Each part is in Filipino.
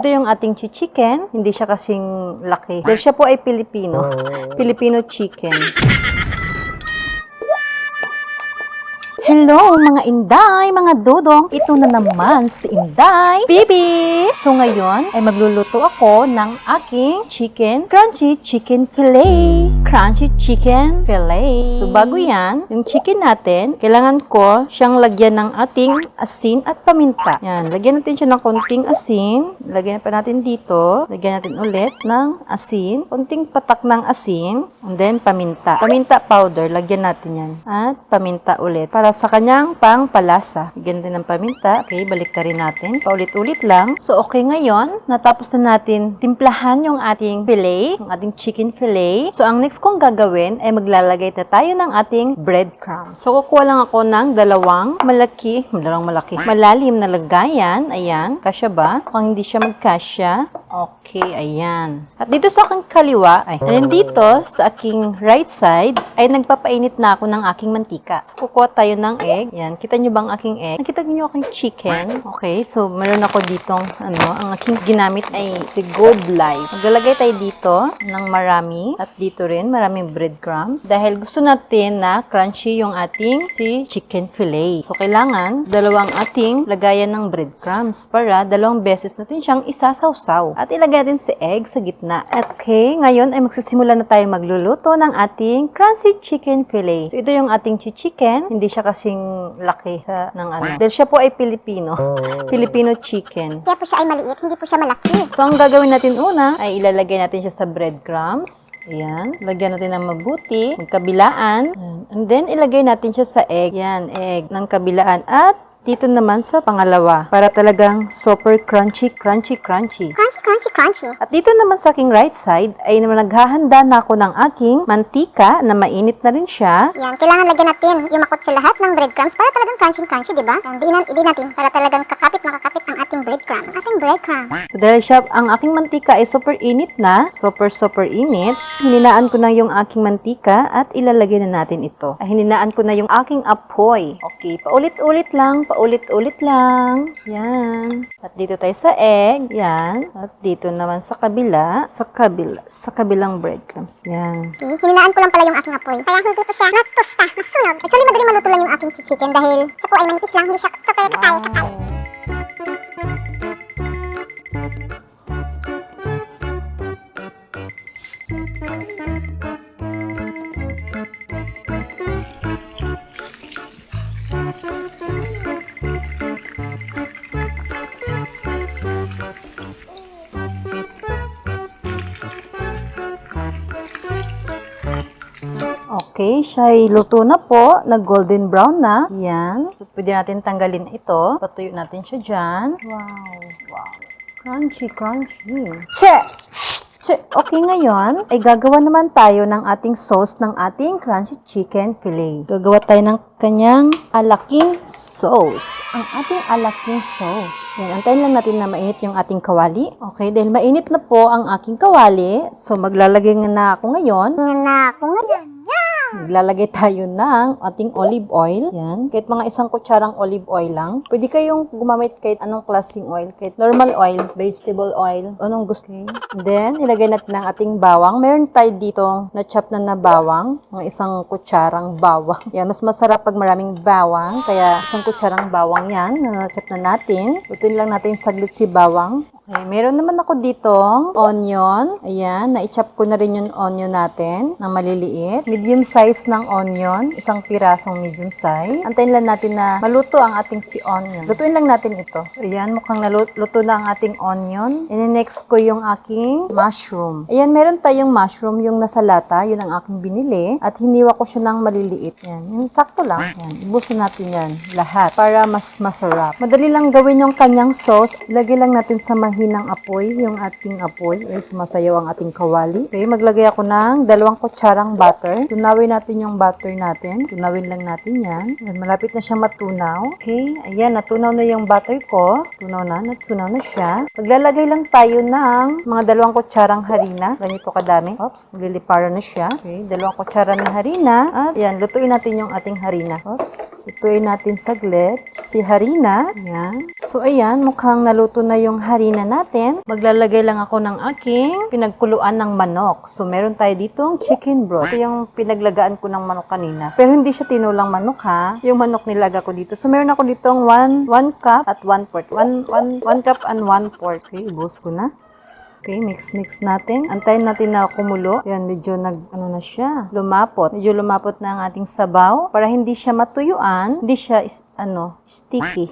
ito yung ating chicken. Hindi siya kasing laki. Dahil siya po ay Pilipino. Filipino chicken. Hello mga Inday, mga dodong. Ito na naman si Inday Bibi. So ngayon ay magluluto ako ng aking crunchy chicken fillet. Crunchy chicken fillet. So bago yan, yung chicken natin, kailangan ko siyang lagyan ng ating asin at paminta. Yan, lagyan natin siya ng konting asin. Lagyan pa natin dito. Lagyan natin ulit ng asin. Konting patak ng asin. And then paminta. Paminta powder, lagyan natin yan. At paminta ulit. Para sa kanyang pangpalasa. Lagyan natin ng paminta. Okay, balik na rin natin. Paulit-ulit lang. So, okay ngayon. Natapos na natin timplahan yung ating fillet. Yung ating chicken fillet. So, ang next kong gagawin ay maglalagay na tayo ng ating breadcrumbs. So, kukuha lang ako ng dalawang malalim na lagayan. Ayan. Kasya ba? Kung hindi siya magkasya. Okay, ayan. At dito sa aking kaliwa, and dito sa aking right side, ay nagpapainit na ako ng aking mantika. So, kukuha tayo ng egg. Yan. Kita nyo bang aking egg? Nakita nyo aking chicken. Okay. So, meron ako ditong, ang aking ginamit ay si Gold Life. Maglalagay tayo dito ng marami. At dito rin, maraming breadcrumbs. Dahil gusto natin na crunchy yung ating chicken fillet. So, kailangan dalawang ating lagayan ng breadcrumbs para dalawang beses natin siyang isasawsaw. At ilagay din si egg sa gitna. Okay. Ngayon ay magsisimula na tayo magluluto ng ating crunchy chicken fillet. So, ito yung ating chicken. Hindi siya kasing laki ng Dahil siya po ay Pilipino. Filipino chicken. Kaya po siya ay maliit, hindi po siya malaki. So, ang gagawin natin una ay ilalagay natin siya sa breadcrumbs. Ayan. Lagyan natin ng mabuti. Magkabilaan. And then, ilagay natin siya sa egg. Yan, egg ng kabilaan. At dito naman sa pangalawa. Para talagang super crunchy. Crunchy. At dito naman sa aking right side ay naghahanda na ako ng aking mantika na mainit na rin siya. Yan, kailangan lagyan natin yung makutsa lahat ng breadcrumbs para talagang crunchy, di ba? Hindi natin para talagang kakapit ang ating breadcrumbs. So dahil siya, ang aking mantika ay super init na, super init, hininaan ko na yung aking mantika at ilalagay na natin ito. Hininaan ko na yung aking apoy. Okay, paulit-ulit lang. Yan. At dito tayo sa egg. Yan. At dito naman sa kabilang breadcrumbs. Yan. Okay, hininaan ko lang pala yung aking apoy. Kaya hindi po siya natusta, nasunog. Actually, madali maluto lang yung aking chicken dahil siya po ay manipis lang, hindi siya super katay. Okay, siya ay luto na po. Nag-golden brown na. Yan. So, pwede natin tanggalin ito. Patuyo natin siya dyan. Wow. Crunchy. Che! Okay, ngayon ay gagawa naman tayo ng ating sauce ng ating crunchy chicken fillet. Gagawa tayo ng kanyang alaking sauce. Ang ating alaking sauce. Yan, antayin lang natin na mainit yung ating kawali. Okay, dahil mainit na po ang aking kawali, so maglalagay na ako ngayon. Maglalagay tayo ng ating olive oil. Yan. Kahit mga 1 kutsarang olive oil lang. Pwede kayong gumamit kahit anong klaseng oil. Kahit normal oil, vegetable oil, anong gusto. Then, ilagay natin ang ating bawang. Meron tayo dito na chop na bawang. Mga 1 kutsarang bawang. Yan. Mas masarap pag maraming bawang. Kaya 1 kutsarang bawang yan na na-chop na natin. Lutuin lang natin saglit si bawang. Okay, meron naman ako ditong onion. Ayan, na-chop ko na rin yung onion natin ng maliliit. Medium size ng onion. 1 pirasong medium size. Antayin lang natin na maluto ang ating si onion. Lutuin lang natin ito. Ayan, mukhang luto na ang ating onion. And then next ko yung aking mushroom. Ayan, meron tayong mushroom yung nasa lata. Yun ang aking binili. At hiniwa ko siya ng maliliit. Yan, yung sakto lang. Yan, ibusin natin yan lahat para mas masarap. Madali lang gawin yung kanyang sauce. Ilagay lang natin sa mahinang apoy, yung ating apoy. Ay, sumasayaw ang ating kawali. Okay, maglagay ako ng 2 kutsarang butter. Tunawin natin yung butter natin. Tunawin lang natin yan. Ayan, malapit na siya matunaw. Okay, ayan, natunaw na yung butter ko. Natunaw na siya. Maglalagay lang tayo ng mga 2 kutsarang harina. Ganito kadami. Oops, naglilipara na siya. Okay, 2 kutsara ng harina. At ayan, lutuin natin yung ating harina. Oops, lutuin natin saglit si harina. Ayan. So, ayan, mukhang naluto na yung harina na natin. Maglalagay lang ako ng aking pinagkuluan ng manok. So, meron tayo ditong chicken broth. Ito yung pinaglagaan ko ng manok kanina. Pero hindi siya tinulang manok ha. Yung manok nilaga ko dito. So, meron ako ditong 1 cup at 1 quart. 1 cup and 1 quart. Okay, ubos ko na. Okay, mix natin. Antayin natin na kumulo. Yan, medyo na siya. Lumapot. Medyo lumapot na ang ating sabaw. Para hindi siya matuyuan. Hindi siya, sticky.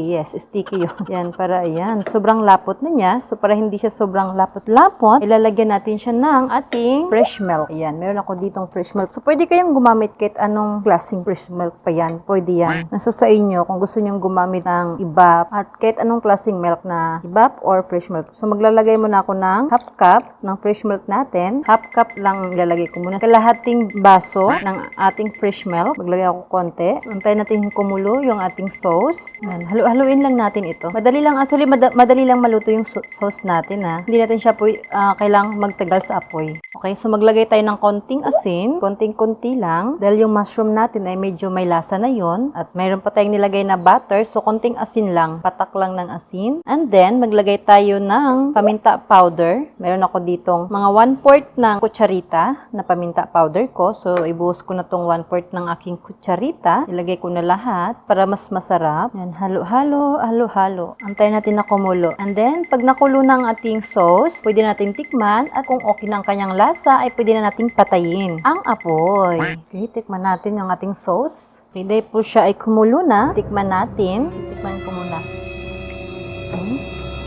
Yes, sticky yun. Yan, para ayan. Sobrang lapot na niya. So, para hindi siya sobrang lapot-lapot, ilalagyan natin siya ng ating fresh milk. Ayan, meron ako ditong fresh milk. So, pwede kayong gumamit kahit anong klaseng fresh milk pa yan. Pwede yan. Nasa sa inyo kung gusto nyong gumamit ng ibap at kahit anong klaseng milk na ibap or fresh milk. So, maglalagay muna ako ng half cup ng fresh milk natin. Half cup lang ilalagay ko muna. Kalahating baso ng ating fresh milk. Maglagay ako konti. So, antayin natin kumulo yung ating sauce. Yan. Haluin lang natin ito. Madali lang, actually, madali lang maluto yung sauce natin ha. Hindi natin siya po kailangang magtagal sa apoy. Okay, so maglagay tayo ng konting asin. Konting-konti lang. Dahil yung mushroom natin ay medyo may lasa na yon. At mayroon pa tayong nilagay na butter. So, konting asin lang. Patak lang ng asin. And then, maglagay tayo ng paminta powder. Meron ako ditong mga 1/4 ng kutsarita na paminta powder ko. So, ibuhos ko na tong 1/4 ng aking kutsarita. Ilagay ko na lahat para mas masarap. Yan, halo-halo. Antayin natin na kumulo. And then, pag nakulo na ang ating sauce, pwede natin tikman at kung okay na ang kanyang lasa, ay pwede na nating patayin ang apoy. Okay, tikman natin yung ating sauce. Pwede po siya ay kumulo na. Tikman natin. Tikman ko muna.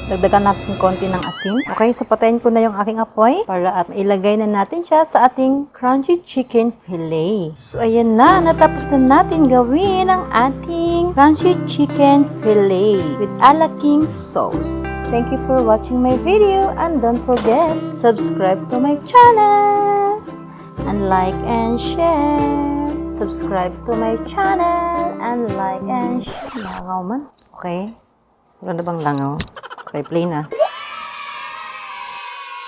Dagdagan natin konti ng asin. Okay, so patayin ko na yung aking apoy para at ilagay na natin siya sa ating crunchy chicken fillet. So, ayan na. Natapos na natin gawin ang ating crunchy chicken fillet with ala king sauce. Thank you for watching my video and don't forget, subscribe to my channel and like and share. Subscribe to my channel and like and share. Langaw man. Okay. Ganda bang langaw? Okay, play na.